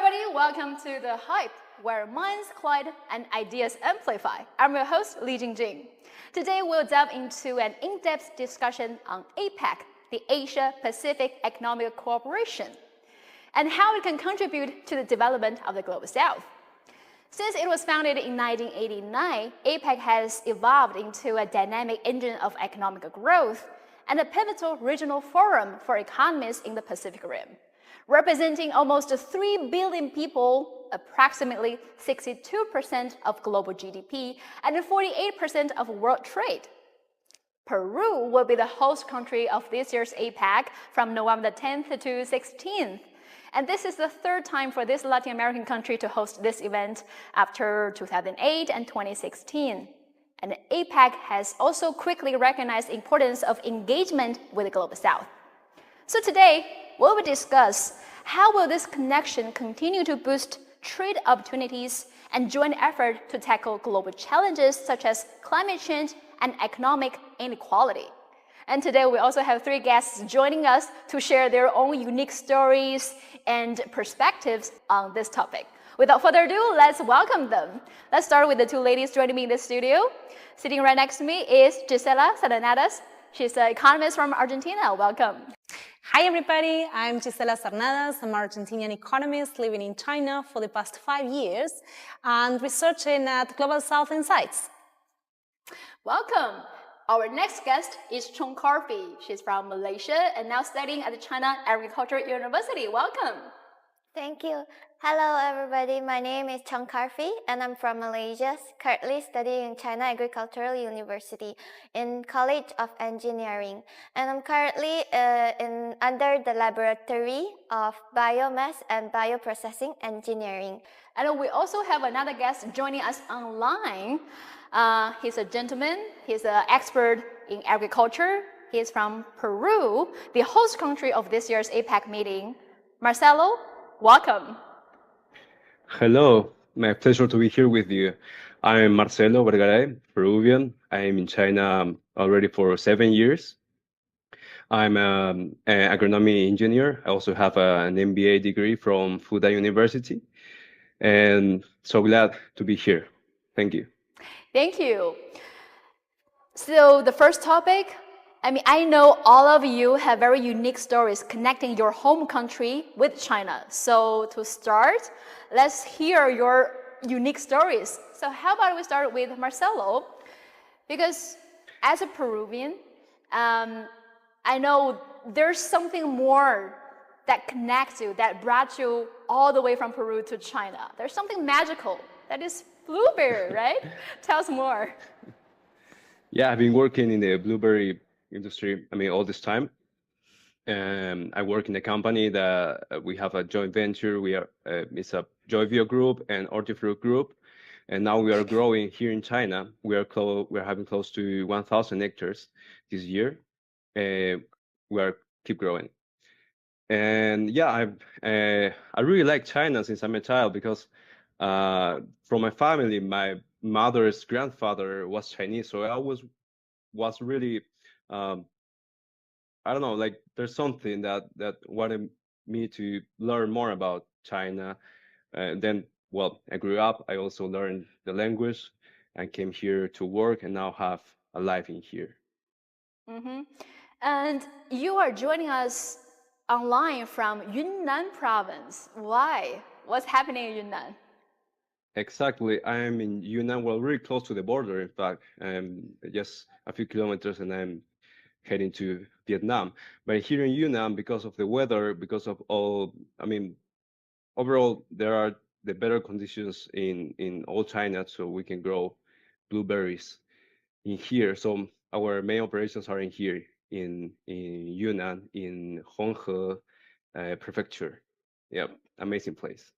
everybody, welcome to The Hype, where minds collide and ideas amplify. I'm your host, Jingjing. Today we'll dive into an in-depth discussion on APEC, the Asia-Pacific Economic Cooperation, and how it can contribute to the development of the Global South. Since it was founded in 1989, APEC has evolved into a dynamic engine of economic growth and a pivotal regional forum for economists in the Pacific Rim, representing almost 3 billion people, approximately 62% of global GDP, and 48% of world trade. Peru will be the host country of this year's APEC from November 10th to 16th. And this is the third time for this Latin American country to host this event after 2008 and 2016. And APEC has also quickly recognized the importance of engagement with the Global South. So today, we will discuss how will this connection continue to boost trade opportunities and joint effort to tackle global challenges such as climate change and economic inequality. And today we also have 3 guests joining us to share their own unique stories and perspectives on this topic. Without further ado, let's welcome them. Let's start with the 2 ladies joining me in the studio. Sitting right next to me is Gisela Cernadas. She's an economist from Argentina. Welcome. Hi everybody, I'm Gisela Cernadas. I'm an Argentinian economist living in China for the past 5 years and researching at Global South Insights. Welcome. Our next guest is Chong Kar Fee. She's from Malaysia and now studying at the China Agricultural University. Welcome. Thank you. Hello everybody, my name is Chong Kar Fee and I'm from Malaysia, currently studying in China Agricultural University in College of Engineering. And I'm currently under the Laboratory of Biomass and Bioprocessing Engineering. And we also have another guest joining us online. He's a gentleman, he's an expert in agriculture. He's from Peru, the host country of this year's APEC meeting. Marcelo, welcome. Hello, my pleasure to be here with you. I'm Marcelo Vergaray, Peruvian. I'm in China already for 7 years. I'm an agronomy engineer. I also have an MBA degree from Fudan University. And so glad to be here. Thank you. Thank you. So the first topic, I know all of you have very unique stories connecting your home country with China. So to start, let's hear your unique stories. So how about we start with Marcelo? Because as a Peruvian, I know there's something more that connects you, that brought you all the way from Peru to China. There's something magical. That is blueberry, right? Tell us more. Yeah, I've been working in the blueberry industry, all this time. I work in a company that we have a joint venture. It's a Joyvio group and Hortifruit group. And now we are growing here in China. We're having close to 1,000 hectares this year. We keep growing. And yeah, I really like China since I'm a child because from my family, my mother's grandfather was Chinese. So I was really, I don't know, like there's something that wanted me to learn more about China. Then, I grew up. I also learned the language and came here to work and now have a life in here. Mm-hmm. And you are joining us online from Yunnan province. Why? What's happening in Yunnan? Exactly. I'm in Yunnan, really close to the border, in fact, just a few kilometers and I'm heading to Vietnam. But here in Yunnan, because of the weather, because of all, overall, there are the better conditions in all China, so we can grow blueberries in here. So our main operations are in here, in Yunnan, in Honghe prefecture. Yeah, amazing place.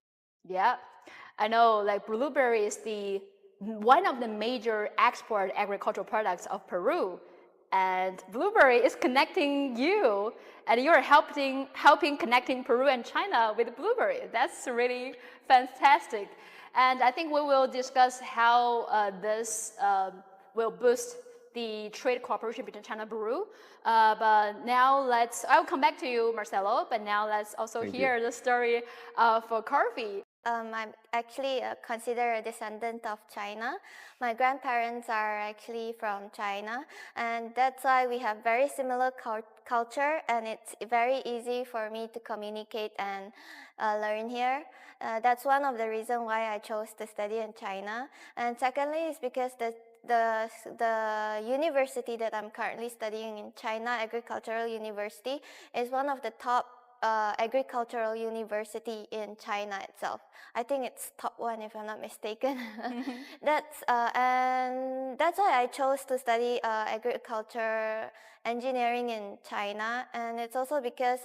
Yeah, I know, like blueberry is one of the major export agricultural products of Peru. And blueberry is connecting you, and you're helping connecting Peru and China with blueberry. That's really fantastic. And I think we will discuss how this will boost the trade cooperation between China and Peru. But now I'll come back to you, Marcelo, but now let's also hear the story for Kar Fee. I'm actually considered a descendant of China. My grandparents are actually from China, and that's why we have very similar culture, and it's very easy for me to communicate and learn here. That's one of the reasons why I chose to study in China. And secondly is because the university that I'm currently studying in China, Agricultural University, is one of the top agricultural university in China itself. I think it's top one if I'm not mistaken. And that's why I chose to study agriculture engineering in China. And it's also because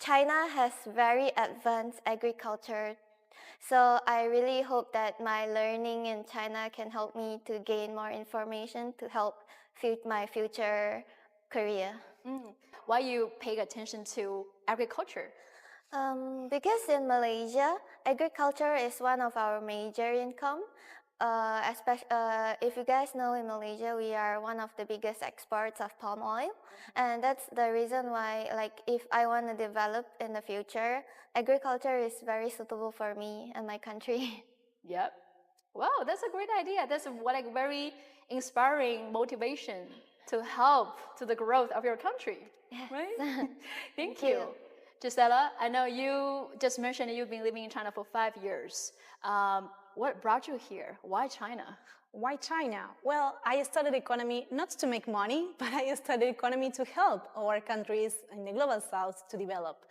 China has very advanced agriculture. So I really hope that my learning in China can help me to gain more information to help my future career. Why you pay attention to agriculture? Because in Malaysia, agriculture is one of our major income. Especially, if you guys know, in Malaysia, we are one of the biggest exports of palm oil. And that's the reason why, like, if I want to develop in the future, agriculture is very suitable for me and my country. Yep. Wow, that's a great idea. That's like very inspiring motivation to help to the growth of your country. Yes. Right? Thank you. Gisela, I know you just mentioned you've been living in China for 5 years. What brought you here? Why China? Why China? Well, I studied economy not to make money, but I studied economy to help our countries in the global south to develop.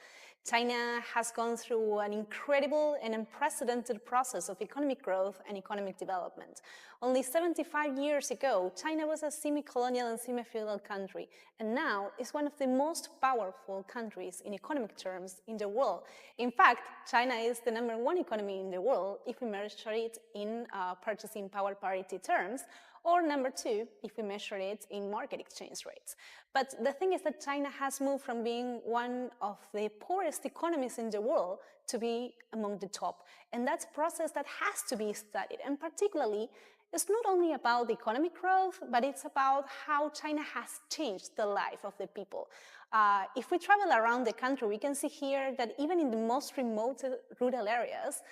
China has gone through an incredible and unprecedented process of economic growth and economic development. Only 75 years ago, China was a semi-colonial and semi-feudal country, and now is one of the most powerful countries in economic terms in the world. In fact, China is the #1 economy in the world if we measure it in purchasing power parity terms, or #2 if we measure it in market exchange rates. But the thing is that China has moved from being one of the poorest economies in the world to be among the top. And that's a process that has to be studied. And particularly, it's not only about the economic growth, but it's about how China has changed the life of the people. If we travel around the country, we can see here that even in the most remote rural areas,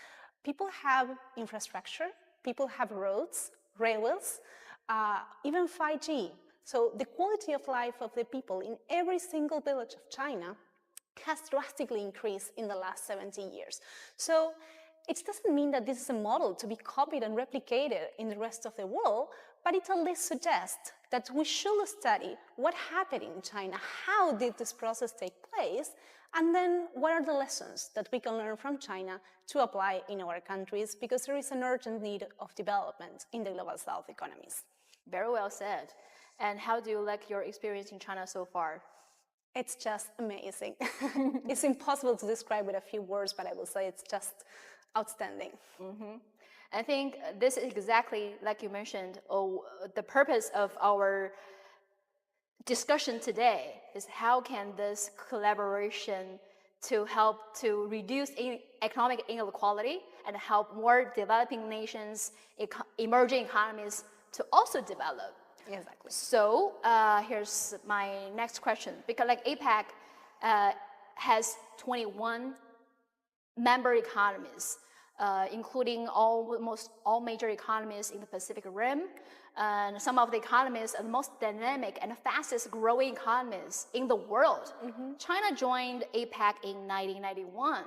people have infrastructure, people have roads, railways, even 5G. So the quality of life of the people in every single village of China has drastically increased in the last 70 years. So it doesn't mean that this is a model to be copied and replicated in the rest of the world, but it at least suggests that we should study what happened in China, how did this process take place, and then what are the lessons that we can learn from China to apply in our countries, because there is an urgent need of development in the global south economies. Very well said. And how do you like your experience in China so far? It's just amazing. It's impossible to describe with a few words, but I will say it's just outstanding. I think this is exactly, like you mentioned, the purpose of our discussion today is how can this collaboration to help to reduce economic inequality and help more developing nations, emerging economies to also develop. Exactly. So here's my next question, because like APEC has 21 member economies, including almost all major economies in the Pacific Rim. And some of the economies are the most dynamic and fastest growing economies in the world. China joined APEC in 1991.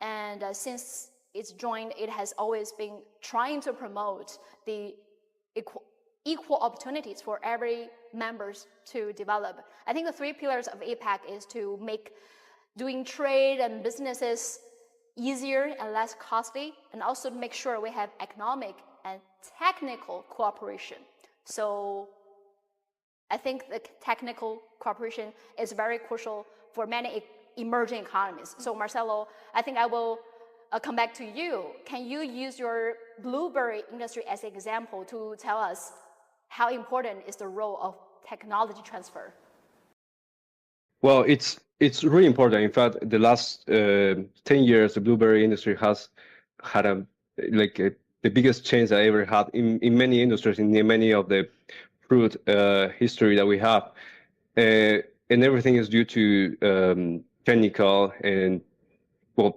And since it's joined, it has always been trying to promote the equal opportunities for every members to develop. I think the 3 pillars of APEC is to make doing trade and businesses easier and less costly, and also to make sure we have economic and technical cooperation. So I think the technical cooperation is very crucial for many emerging economies. So Marcelo, I think I will come back to you. Can you use your blueberry industry as an example to tell us how important is the role of technology transfer? Well, it's really important. In fact, the last 10 years, the blueberry industry has had a the biggest change I ever had in many industries, in many of the fruit history that we have. And everything is due to technical and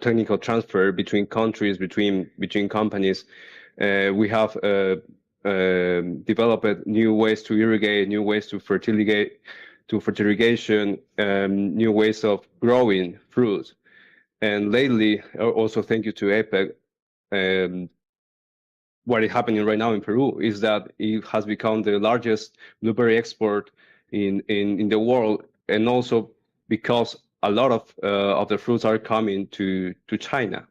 technical transfer between countries, between companies. We have developed new ways to irrigate, new ways to fertigation, new ways of growing fruit. And lately, also thank you to APEC, what is happening right now in Peru is that it has become the largest blueberry export in the world, and also because a lot of the fruits are coming to China.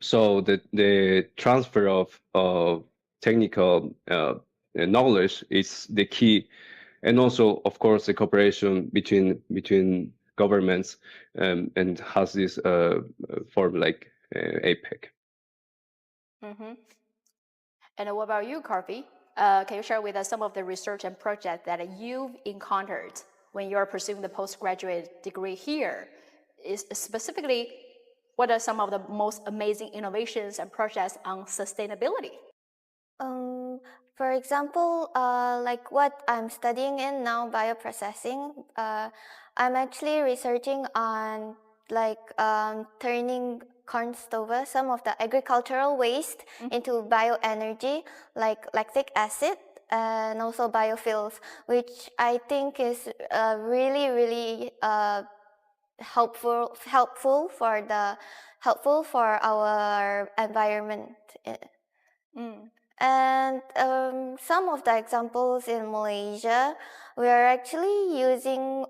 So the transfer of technical knowledge is the key, and also, of course, the cooperation between governments, and has this form like APEC. Mm-hmm. And what about you, Karfi? Can you share with us some of the research and projects that you've encountered when you're pursuing the postgraduate degree here? Specifically, what are some of the most amazing innovations and projects on sustainability? For example, like what I'm studying in now, bioprocessing, I'm actually researching on like turning corn stover, some of the agricultural waste, into bioenergy, like lactic acid, and also biofuels, which I think is really helpful for our environment. And some of the examples in Malaysia, we are actually using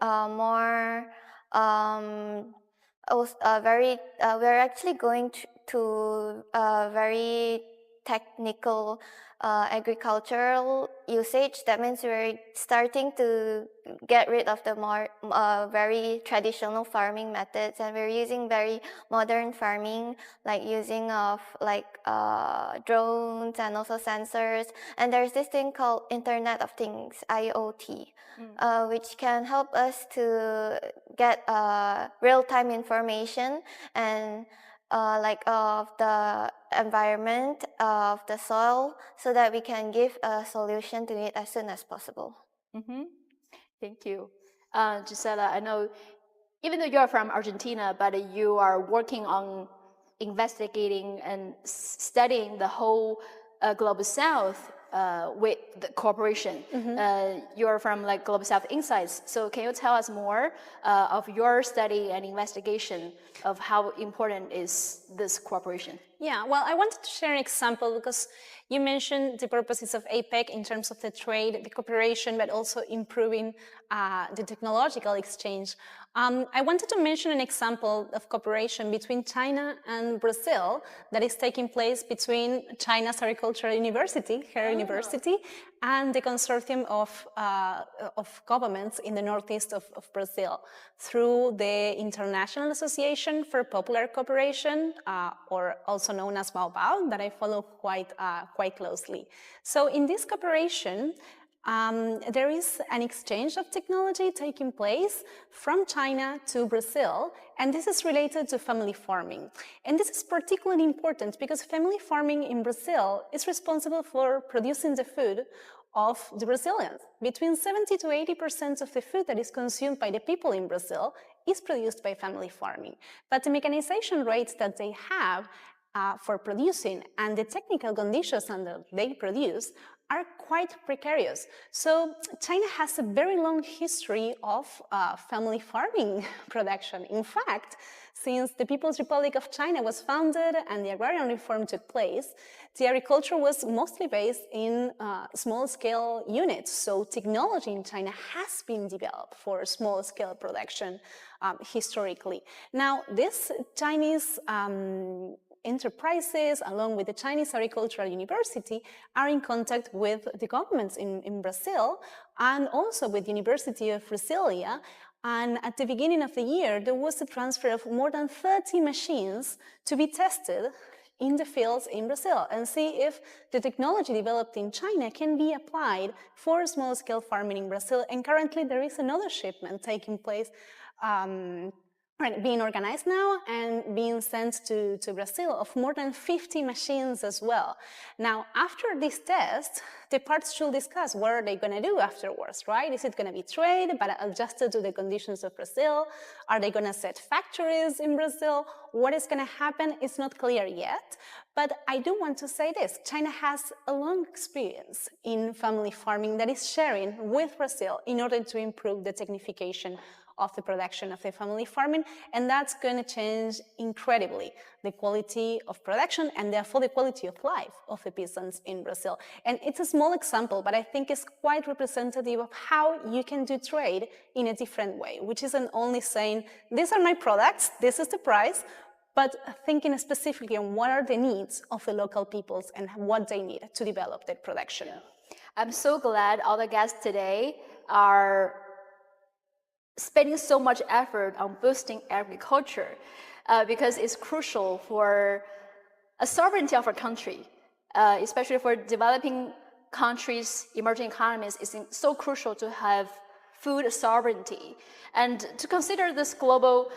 we're actually going to very technical agricultural usage. That means we're starting to get rid of the more very traditional farming methods, and we're using very modern farming, like using of like drones and also sensors. And there's this thing called Internet of Things, IoT, which can help us to get real-time information and like of the environment, of the soil, so that we can give a solution to it as soon as possible. Thank you. Gisela, I know even though you're from Argentina, but you are working on investigating and studying the whole Global South with the cooperation. You're from like Global South Insights. So can you tell us more of your study and investigation of how important is this cooperation? Yeah, well, I wanted to share an example because you mentioned the purposes of APEC in terms of the trade, the cooperation, but also improving the technological exchange. I wanted to mention an example of cooperation between China and Brazil that is taking place between China's Agricultural University, her university, and the consortium of governments in the northeast of Brazil through the International Association for Popular Cooperation, or also known as MAOPAO, that I follow quite closely. So in this cooperation, there is an exchange of technology taking place from China to Brazil, and this is related to family farming. And this is particularly important because family farming in Brazil is responsible for producing the food of the Brazilians. Between 70 to 80% of the food that is consumed by the people in Brazil is produced by family farming. But the mechanization rates that they have for producing and the technical conditions that they produce are quite precarious. So China has a very long history of family farming production. In fact, since the People's Republic of China was founded and the agrarian reform took place, the agriculture was mostly based in small-scale units. So technology in China has been developed for small-scale production historically. Now, this Chinese enterprises, along with the Chinese Agricultural University, are in contact with the governments in Brazil and also with the University of Brasilia. And at the beginning of the year, there was a transfer of more than 30 machines to be tested in the fields in Brazil and see if the technology developed in China can be applied for small-scale farming in Brazil. And currently, there is another shipment taking place right, being organized now and being sent to Brazil of more than 50 machines as well. Now, after this test, the parts should discuss what are they going to do afterwards, right? Is it going to be trade, but adjusted to the conditions of Brazil? Are they going to set factories in Brazil? What is going to happen? It's not clear yet, but I do want to say this. China has a long experience in family farming that is sharing with Brazil in order to improve the technification of the production of the family farming, and that's going to change incredibly the quality of production and therefore the quality of life of the peasants in Brazil. And it's a small example, but I think it's quite representative of how you can do trade in a different way, which isn't only saying, these are my products, this is the price, but thinking specifically on what are the needs of the local peoples and what they need to develop their production. Yeah. I'm so glad all the guests today are spending so much effort on boosting agriculture because it's crucial for a sovereignty of our country, especially for developing countries, emerging economies. It's so crucial to have food sovereignty. And to consider this global,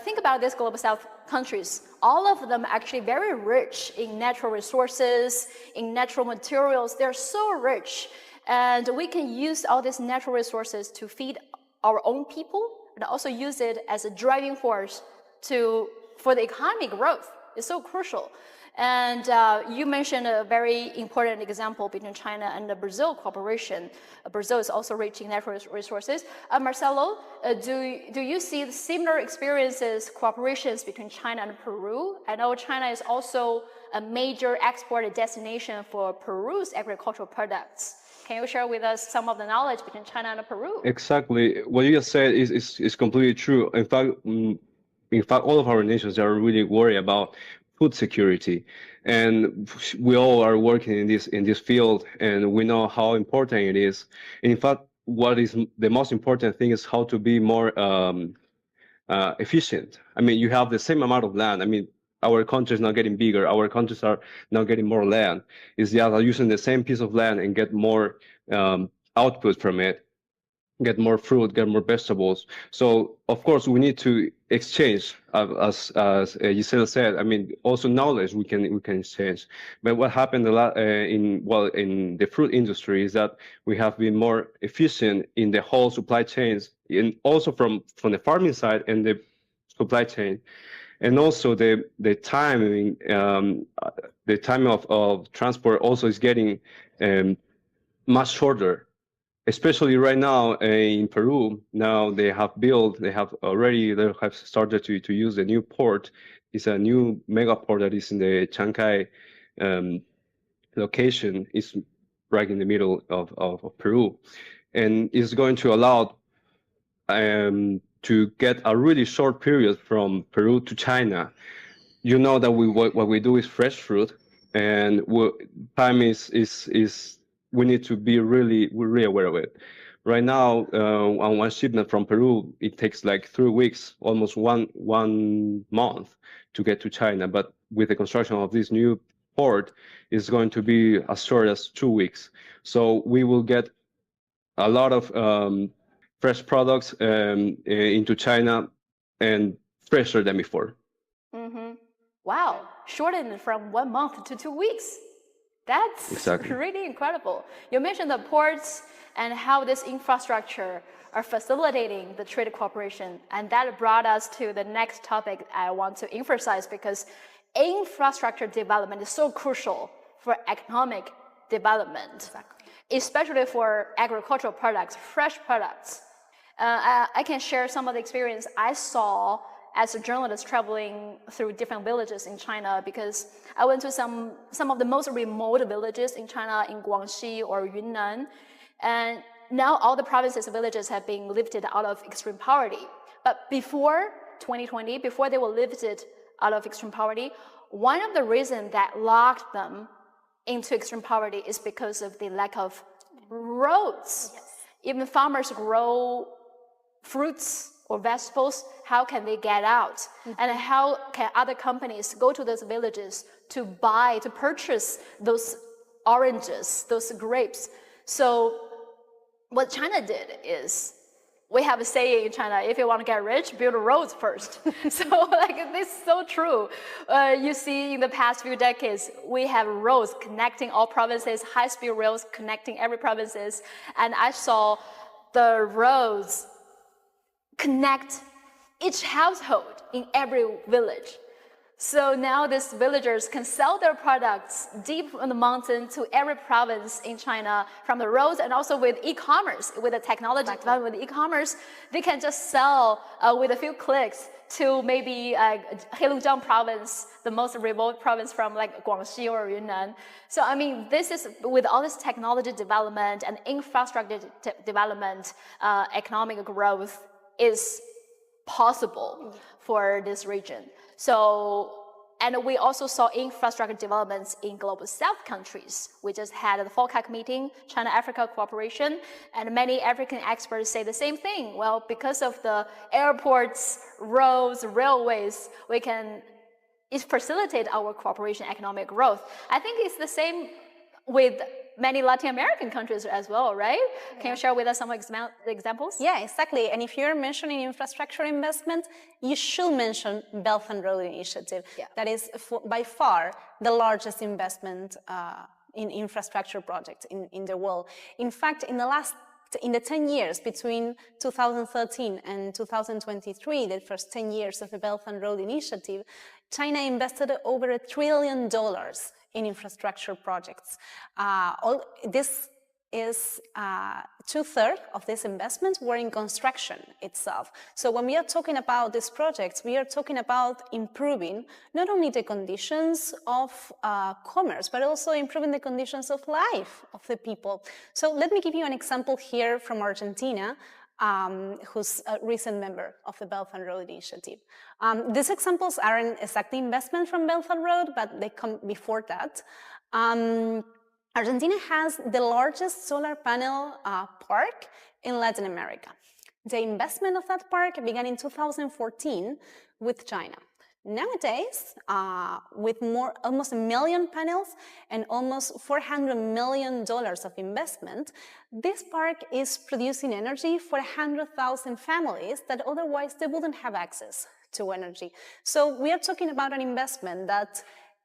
think about this global South countries, all of them actually very rich in natural resources, in natural materials. They're so rich. And we can use all these natural resources to feed our own people and also use it as a driving force for the economic growth. It's so crucial. And you mentioned a very important example between China and the Brazil cooperation. Brazil is also rich in natural resources. Marcelo, do you see similar experiences, cooperations between China and Peru? I know China is also a major export destination for Peru's agricultural products. Can you share with us some of the knowledge between China and Peru? Exactly. What you just said is completely true. In fact, all of our nations are really worried about food security, and we all are working in this field, and we know how important it is. And in fact, what is the most important thing is how to be more efficient. I mean, you have the same amount of land. I mean, our country is not getting bigger. Our countries are not getting more land. It's just using the same piece of land and get more output from it, get more fruit, get more vegetables. So of course we need to exchange, as Gisela said. I mean, also knowledge we can exchange. But what happened a lot in the fruit industry is that we have been more efficient in the whole supply chains, and also from the farming side and the supply chain. And also the timing, the time of transport also is getting much shorter, especially right now in Peru. Now they have started to use the new port. It's a new mega port that is in the Chancay location. It's right in the middle of Peru, and it's going to allow to get a really short period from Peru to China. You know that what we do is fresh fruit, and time is we need to be really aware of it. Right now, on one shipment from Peru, it takes like 3 weeks, almost one month to get to China. But with the construction of this new port, it's going to be as short as 2 weeks. So we will get a lot of fresh products into China, and fresher than before. Mm-hmm. Wow, shortened from 1 month to 2 weeks. That's exactly. Really incredible. You mentioned the ports and how this infrastructure are facilitating the trade cooperation, and that brought us to the next topic I want to emphasize, because infrastructure development is so crucial for economic development, especially for agricultural products, fresh products. I can share some of the experience I saw as a journalist traveling through different villages in China, because I went to some of the most remote villages in China, in Guangxi or Yunnan, and now all the provinces and villages have been lifted out of extreme poverty. But before 2020, before they were lifted out of extreme poverty, one of the reasons that locked them into extreme poverty is because of the lack of roads. Yes. Even farmers grow fruits or vegetables, how can they get out? Mm-hmm. And how can other companies go to those villages to purchase those oranges, those grapes? So what China did is we have a saying in China, if you want to get rich, build roads first. So like, this is so true. You see in the past few decades, we have roads connecting all provinces, high-speed rails connecting every provinces. And I saw the roads connect each household in every village. So now these villagers can sell their products deep in the mountain to every province in China from the roads, and also with e-commerce, with the technology development with e-commerce, they can just sell with a few clicks to maybe Heilongjiang province, the most remote province from like Guangxi or Yunnan. So I mean, this is with all this technology development and infrastructure development, economic growth is possible for this region. So, and we also saw infrastructure developments in global south countries. We just had the FOCAC meeting, China-Africa cooperation, and many African experts say the same thing. Well, because of the airports, roads, railways, we can facilitate our cooperation economic growth. I think it's the same with many Latin American countries as well, right? Yeah. Can you share with us some examples? Yeah, exactly. And if you're mentioning infrastructure investment, you should mention Belt and Road Initiative. Yeah. That is by far the largest investment in infrastructure projects in the world. In fact, in the 10 years between 2013 and 2023, the first 10 years of the Belt and Road Initiative, China invested over $1 trillion in infrastructure projects. This is 2/3 of this investment were in construction itself. So when we are talking about these projects, we are talking about improving not only the conditions of commerce, but also improving the conditions of life of the people. So let me give you an example here from Argentina, who's a recent member of the Belt and Road Initiative. These examples aren't exactly investment from Belt and Road, but they come before that. Argentina has the largest solar panel park in Latin America. The investment of that park began in 2014 with China. Nowadays, with almost 1 million panels and almost $400 million of investment, this park is producing energy for 100,000 families that otherwise they wouldn't have access to energy. So we are talking about an investment that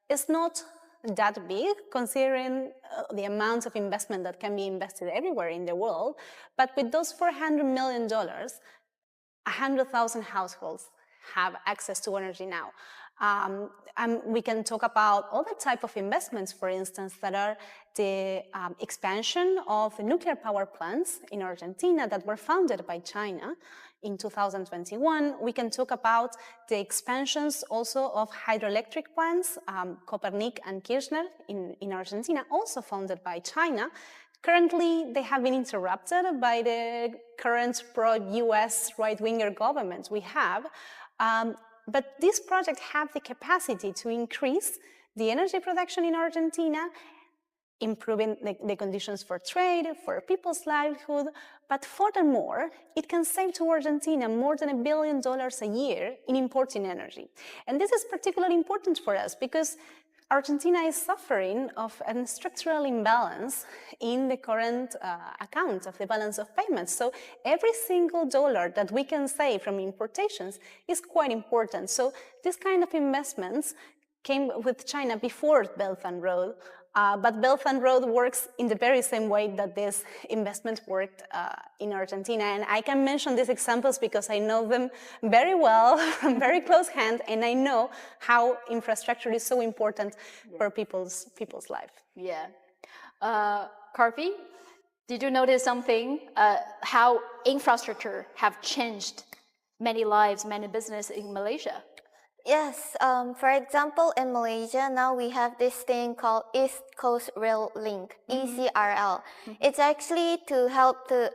is not that big, considering the amount of investment that can be invested everywhere in the world. But with those $400 million, 100,000 households have access to energy now. And we can talk about other type of investments, for instance, that are the expansion of nuclear power plants in Argentina that were founded by China in 2021. We can talk about the expansions also of hydroelectric plants, Copernic and Kirchner in Argentina, also founded by China. Currently, they have been interrupted by the current pro-US right-winger government we have. But these projects have the capacity to increase the energy production in Argentina, improving the conditions for trade, for people's livelihood. But furthermore, it can save to Argentina more than $1 billion a year in importing energy. And this is particularly important for us because Argentina is suffering of a structural imbalance in the current account of the balance of payments. So every single dollar that we can save from importations is quite important. So this kind of investments came with China before Belt and Road, but Belt and Road works in the very same way that this investment worked in Argentina. And I can mention these examples because I know them very well, from very close hand, and I know how infrastructure is so important for people's life. Yeah. Kar Fee, did you notice something, how infrastructure have changed many lives, many business in Malaysia? Yes, for example, in Malaysia, now we have this thing called East Coast Rail Link, ECRL. It's actually to help to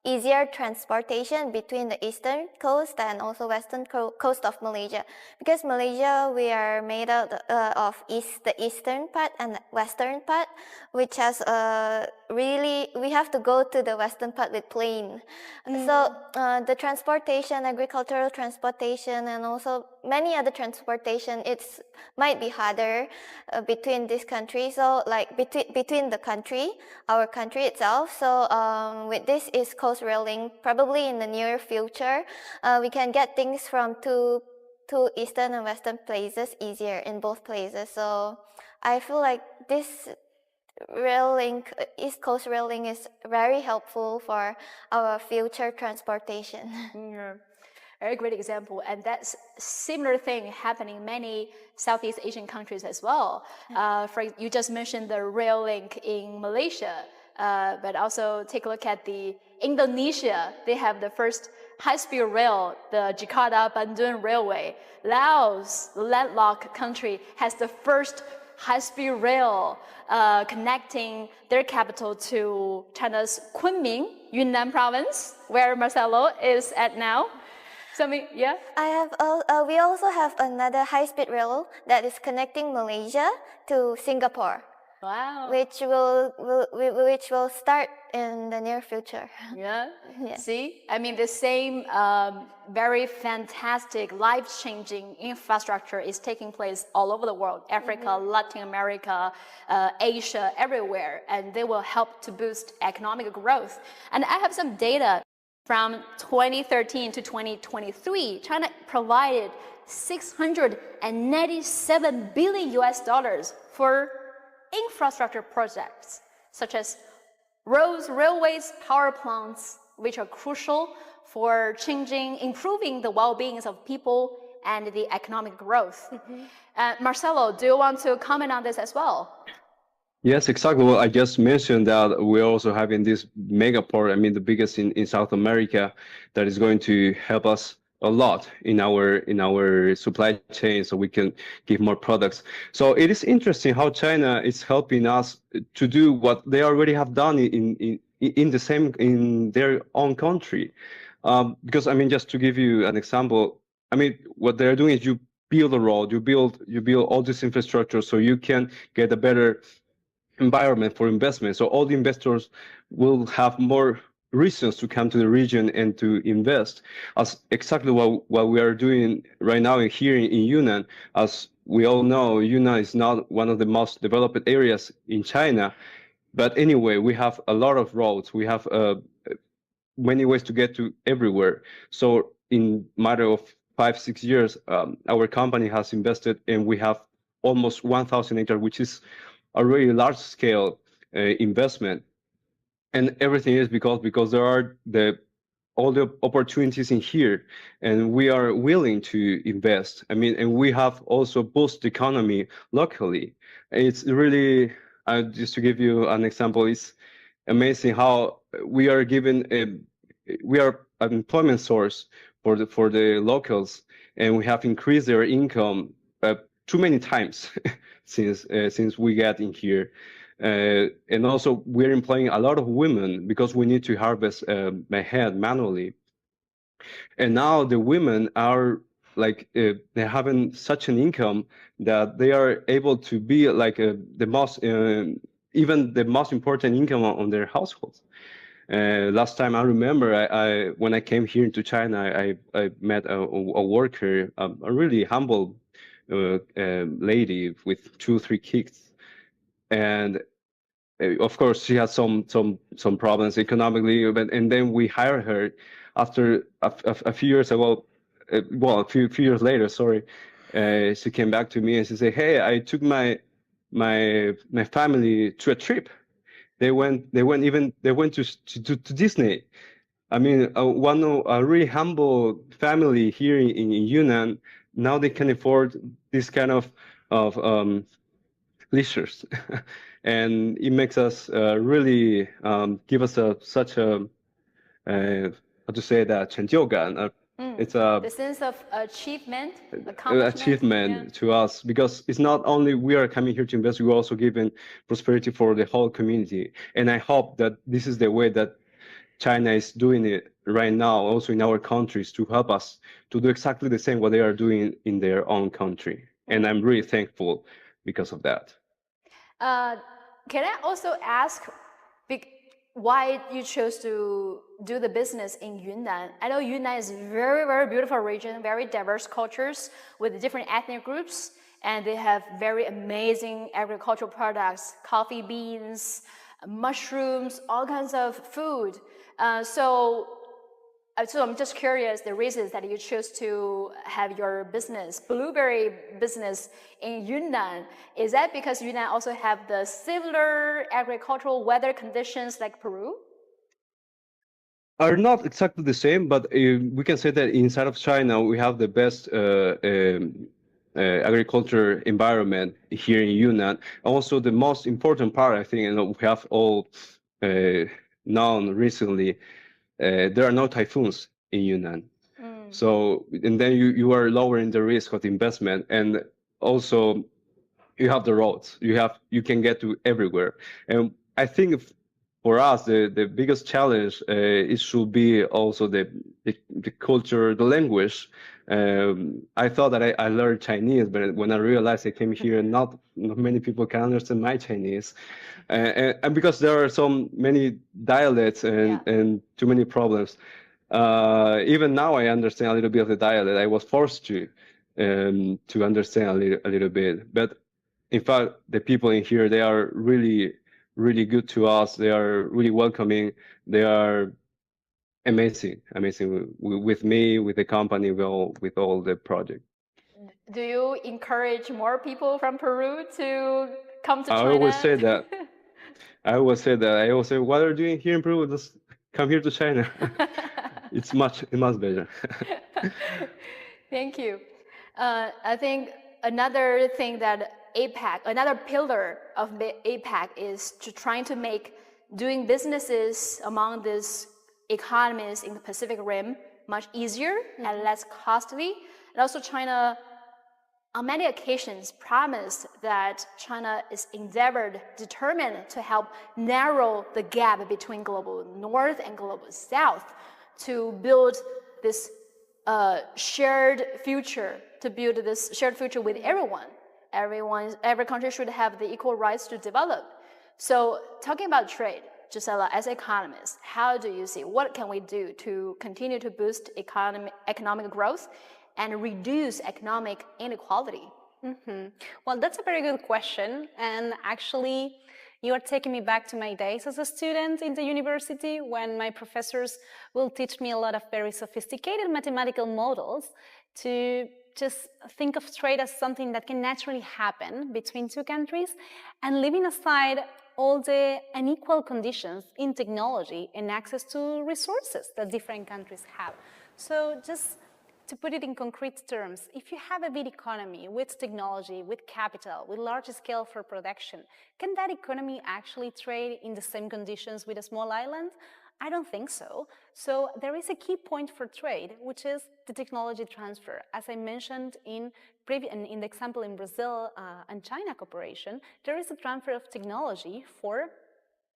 easier transportation between the eastern coast and also western coast of Malaysia. Because Malaysia, we are made out of the eastern part and the western part, which has we have to go to the western part with plane. So the transportation, agricultural transportation, and also many other transportation, it's might be harder between this country. So like between the country, our country itself. So with this East Coast Rail Link, probably in the near future, we can get things from two eastern and western places easier in both places. So I feel like this rail link, East Coast Rail Link, is very helpful for our future transportation. Yeah. Very great example, and that's similar thing happening in many Southeast Asian countries as well. You just mentioned the rail link in Malaysia, but also take a look at the Indonesia. They have the first high-speed rail, the Jakarta-Bandung Railway. Laos, the landlocked country, has the first high-speed rail connecting their capital to China's Kunming, Yunnan province, where Marcelo is at now. Yeah. We also have another high-speed rail that is connecting Malaysia to Singapore. Wow. Which will start in the near future. Yeah. Yeah. See, I mean, the same very fantastic, life-changing infrastructure is taking place all over the world: Africa, Latin America, Asia, everywhere, and they will help to boost economic growth. And I have some data. From 2013 to 2023, China provided $697 billion for infrastructure projects such as roads, railways, power plants, which are crucial for improving the well-being of people and the economic growth. Marcelo, do you want to comment on this as well? Yes, exactly. Well, I just mentioned that we're also having this mega port, I mean, the biggest in South America, that is going to help us a lot in our supply chain, so we can give more products. So it is interesting how China is helping us to do what they already have done in their own country. Because I mean, just to give you an example, I mean, what they're doing is you build a road, you build all this infrastructure so you can get a better environment for investment. So all the investors will have more reasons to come to the region and to invest, as exactly what we are doing right now here in Yunnan. As we all know, Yunnan is not one of the most developed areas in China, but anyway, we have a lot of roads. We have many ways to get to everywhere. So in matter of 5-6 years, our company has invested, and we have almost 1,000 hectares, which is a really large-scale investment, and everything is because there are all the opportunities in here, and we are willing to invest. I mean, and we have also boosted the economy locally. It's really just to give you an example. It's amazing how we are given we are an employment source for the locals, and we have increased their income too many times since we got in here. And also we're employing a lot of women because we need to harvest ahead manually. And now the women are like they're having such an income that they are able to be like the most even the most important income on their households. Last time I remember, when I came here into China, I met a worker, a really humble lady with 2-3 kids, and of course she had some problems economically, and then we hired her after a few years ago. Well, a few years later, sorry, she came back to me and she said, "Hey, I took my family to a trip. They went to Disney." I mean, a really humble family here in Yunnan. Now they can afford this kind of leisures, and it makes us really give us such a how to say that 成就感. It's the sense of achievement, accomplishment to us, because it's not only we are coming here to invest, we're also giving prosperity for the whole community. And I hope that this is the way that China is doing it right now, also in our countries, to help us to do exactly the same what they are doing in their own country. And I'm really thankful because of that. Can I also ask, why you chose to do the business in Yunnan. I know Yunnan is a very, very beautiful region, very diverse cultures with different ethnic groups, and they have very amazing agricultural products, coffee beans, mushrooms, all kinds of food. So I'm just curious, the reasons that you chose to have your business, blueberry business in Yunnan, is that because Yunnan also have the similar agricultural weather conditions like Peru? Are not exactly the same, but we can say that inside of China, we have the best agriculture environment here in Yunnan. Also, the most important part, I think, and we have all known recently, there are no typhoons in Yunnan. So, and then you are lowering the risk of investment, and also you have the roads. You can get to everywhere. And I think for us, the biggest challenge it should be also the culture, the language. I thought that I learned Chinese, but when I realized I came here, not many people can understand my Chinese, and because there are so many dialects and too many problems. Even now, I understand a little bit of the dialect. I was forced to understand a little bit, but in fact, the people in here, they are really, really good to us. They are really welcoming. They are amazing with me, with the company, with all the project. Do you encourage more people from Peru to come to I China? always say that. I always say, what are you doing here in Peru? Just come here to China. It's much better. Thank you. I think another thing that APEC, another pillar of APEC is trying to make doing businesses among these economies in the Pacific Rim much easier and less costly. And also China, on many occasions, promised that China is determined to help narrow the gap between global north and global south to build this shared future, with everyone. Every country should have the equal rights to develop. So talking about trade, Gisela, as an economist, how do you see, what can we do to continue to boost economic growth and reduce economic inequality? Well, that's a very good question. And actually, you are taking me back to my days as a student in the university when my professors will teach me a lot of very sophisticated mathematical models to just think of trade as something that can naturally happen between two countries and leaving aside all the unequal conditions in technology and access to resources that different countries have. So just to put it in concrete terms, if you have a big economy with technology, with capital, with large scale for production, can that economy actually trade in the same conditions with a small island? I don't think so. So there is a key point for trade, which is the technology transfer. As I mentioned in the example in Brazil and China cooperation, there is a transfer of technology for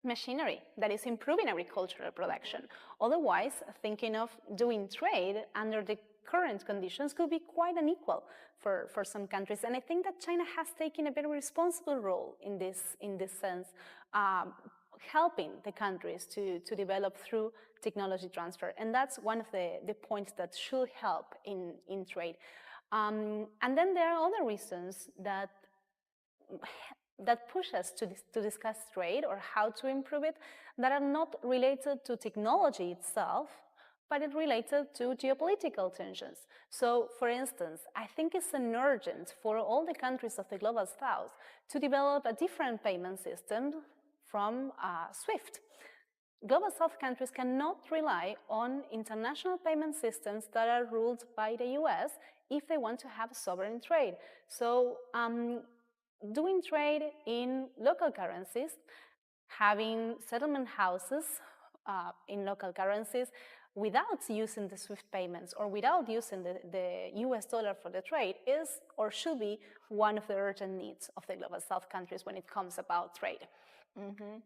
machinery that is improving agricultural production. Otherwise, thinking of doing trade under the current conditions could be quite unequal for some countries. And I think that China has taken a very responsible role in this sense, helping the countries to develop through technology transfer. And that's one of the points that should help in trade. And then there are other reasons that push us to discuss trade or how to improve it that are not related to technology itself, but it's related to geopolitical tensions. So, for instance, I think it's an urgent for all the countries of the Global South to develop a different payment system from SWIFT. Global South countries cannot rely on international payment systems that are ruled by the US if they want to have sovereign trade. So, doing trade in local currencies, having settlement houses in local currencies without using the SWIFT payments or without using the US dollar for the trade is or should be one of the urgent needs of the Global South countries when it comes about trade. And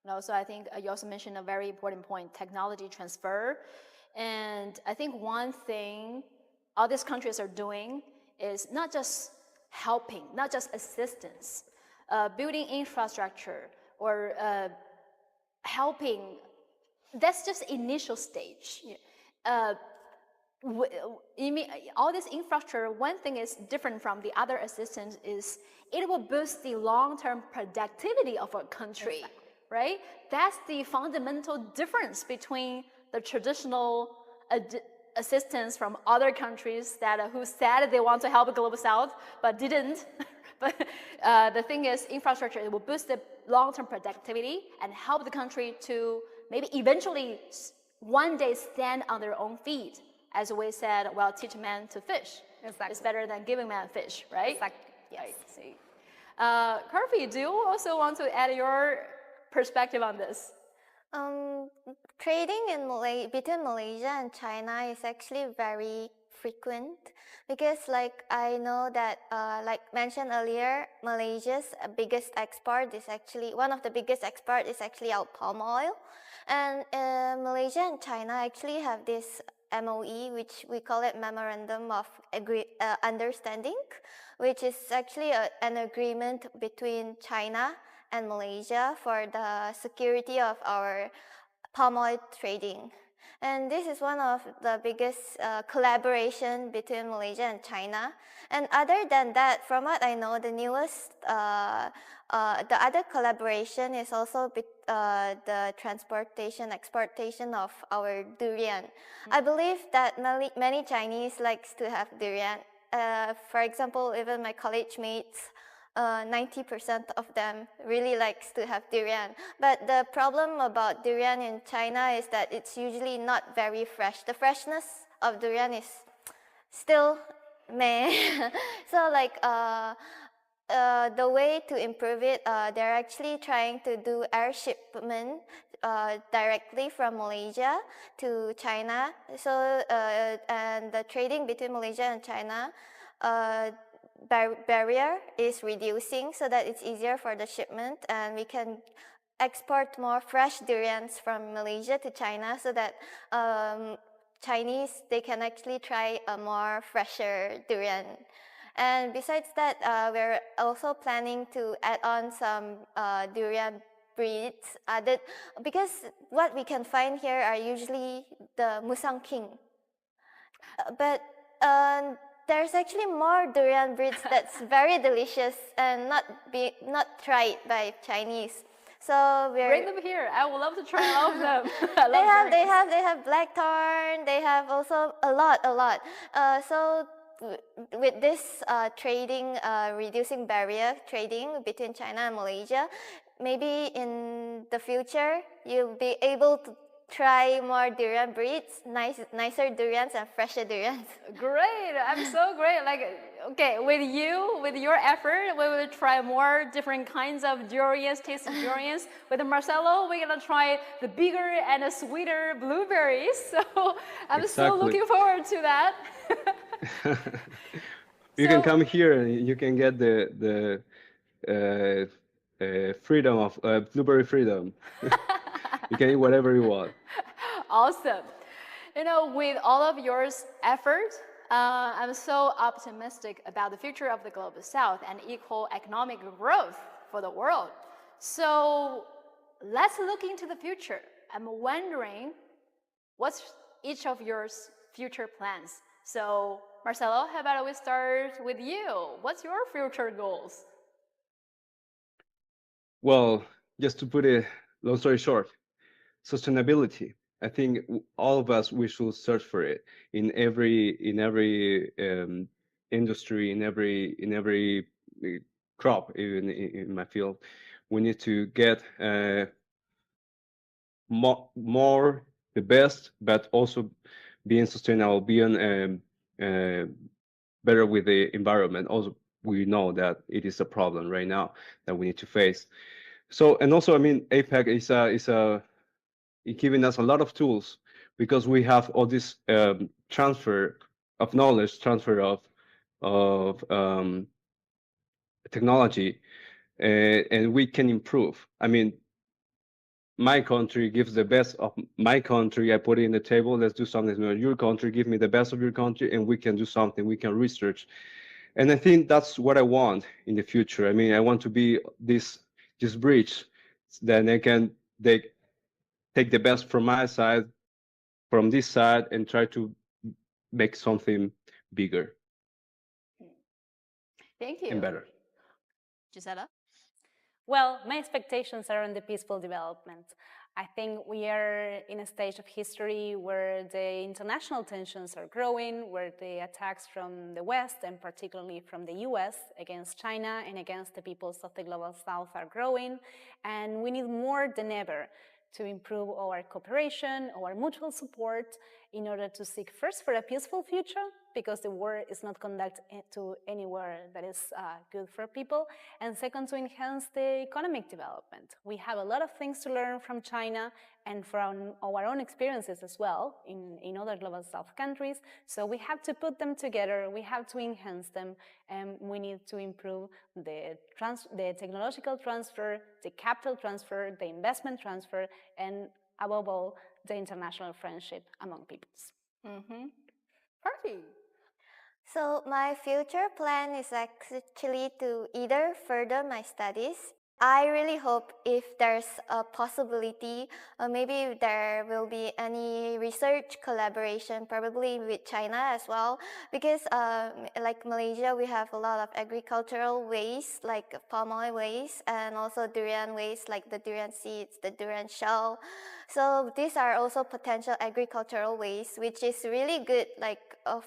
also, I think you also mentioned a very important point, technology transfer. And I think one thing all these countries are doing is not just helping, not just assistance, building infrastructure or helping. That's just initial stage. You mean all this infrastructure? One thing is different from the other assistance is it will boost the long-term productivity of a country, exactly. Right? That's the fundamental difference between the traditional assistance from other countries that who said they want to help the global south but didn't. But the thing is, infrastructure, it will boost the long-term productivity and help the country to maybe eventually one day stand on their own feet. As we said, well, teach man to fish. Exactly. It's better than giving man fish, right? Exactly. Yes. Right. See. Kar Fee, do you also want to add your perspective on this? Trading between Malaysia and China is actually very frequent because I know that like mentioned earlier, Malaysia's biggest export is actually, one of the biggest export is actually our palm oil. And Malaysia and China actually have this MOE, which we call it Memorandum of Understanding, which is actually an agreement between China and Malaysia for the security of our palm oil trading. And this is one of the biggest collaboration between Malaysia and China. And other than that, from what I know, the newest, the other collaboration is also the exportation of our durian. I believe that many Chinese likes to have durian. For example, even my college mates, 90% of them really likes to have durian. But the problem about durian in China is that it's usually not very fresh. The freshness of durian is still meh. So the way to improve it, they're actually trying to do air shipment directly from Malaysia to China. So and the trading between Malaysia and China, barrier is reducing so that it's easier for the shipment, and we can export more fresh durians from Malaysia to China so that Chinese, they can actually try a more fresher durian. And besides that, we're also planning to add on some durian breeds added, because what we can find here are usually the Musang King. But there's actually more durian breeds that's very delicious and not tried by Chinese. So bring them here. I would love to try all of them. They have blackthorn. They have also a lot. So with this trading, reducing barrier trading between China and Malaysia, maybe in the future you'll be able to try more durian breeds, nicer durians and fresher durians. Great, I'm so great. Okay, with your effort, we will try more different kinds of durians, tasty durians. With Marcelo, we're gonna try the bigger and the sweeter blueberries. So I'm so looking forward to that. You can come here and you can get the freedom of blueberry freedom. You can eat whatever you want. Awesome. With all of your effort, I'm so optimistic about the future of the Global South and equal economic growth for the world. So let's look into the future. I'm wondering, what's each of your future plans? So Marcelo, how about we start with you? What's your future goals? Well, just to put it long story short, sustainability. I think all of us, we should search for it in every industry, in every crop, even in my field. We need to get more the best, but also being sustainable, being better with the environment. Also, we know that it is a problem right now that we need to face. So, and also, I mean, APEC is giving us a lot of tools, because we have all this transfer of knowledge, transfer of technology, and we can improve. I mean, my country gives the best of my country. I put it in the table. Let's do something. Your country, give me the best of your country, and we can do something. We can research, and I think that's what I want in the future. I mean, I want to be this bridge that take the best from my side, from this side, and try to make something bigger Thank you. and better. Gisela? Well, my expectations are on the peaceful development. I think we are in a stage of history where the international tensions are growing, where the attacks from the West, and particularly from the US, against China and against the peoples of the Global South are growing, and we need more than ever to improve our cooperation, our mutual support, in order to seek first for a peaceful future, because the war is not conducted to anywhere that is good for people, and second, to enhance the economic development. We have a lot of things to learn from China and from our own experiences as well in other Global South countries, so we have to put them together, we have to enhance them, and we need to improve the technological transfer, the capital transfer, the investment transfer, and above all, the international friendship among peoples. Perfect. So my future plan is actually to either further my studies. I really hope if there's a possibility, maybe there will be any research collaboration, probably with China as well, because like Malaysia, we have a lot of agricultural waste, like palm oil waste, and also durian waste, like the durian seeds, the durian shell. So these are also potential agricultural waste, which is really good, like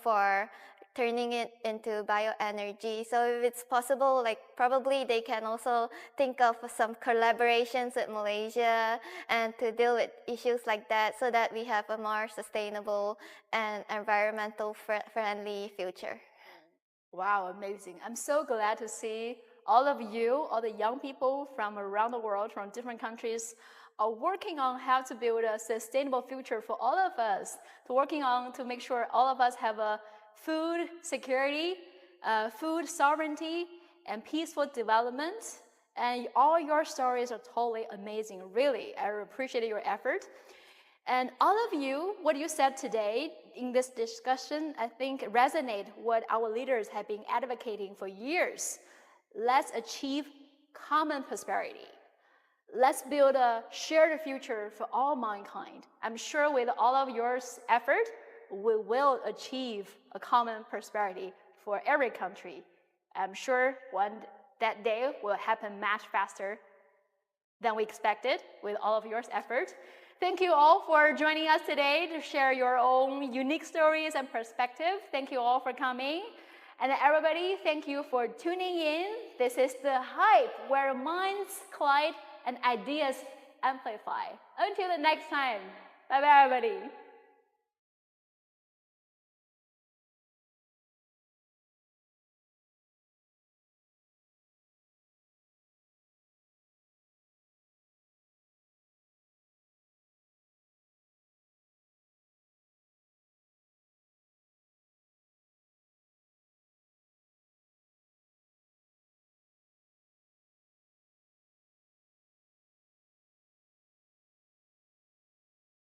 for turning it into bioenergy. So if it's possible, like probably they can also think of some collaborations with Malaysia and to deal with issues like that, so that we have a more sustainable and environmental friendly future. Wow, amazing. I'm so glad to see all of you, all the young people from around the world, from different countries, are working on how to build a sustainable future for all of us, to make sure all of us have a food security, food sovereignty, and peaceful development. And all your stories are totally amazing, really. I appreciate your effort. And all of you, what you said today in this discussion, I think resonate what our leaders have been advocating for years. Let's achieve common prosperity. Let's build a shared future for all mankind. I'm sure with all of your effort, we will achieve a common prosperity for every country. I'm sure that day will happen much faster than we expected with all of your effort. Thank you all for joining us today to share your own unique stories and perspective. Thank you all for coming. And everybody, thank you for tuning in. This is The Hype, where minds collide and ideas amplify. Until the next time, bye-bye everybody.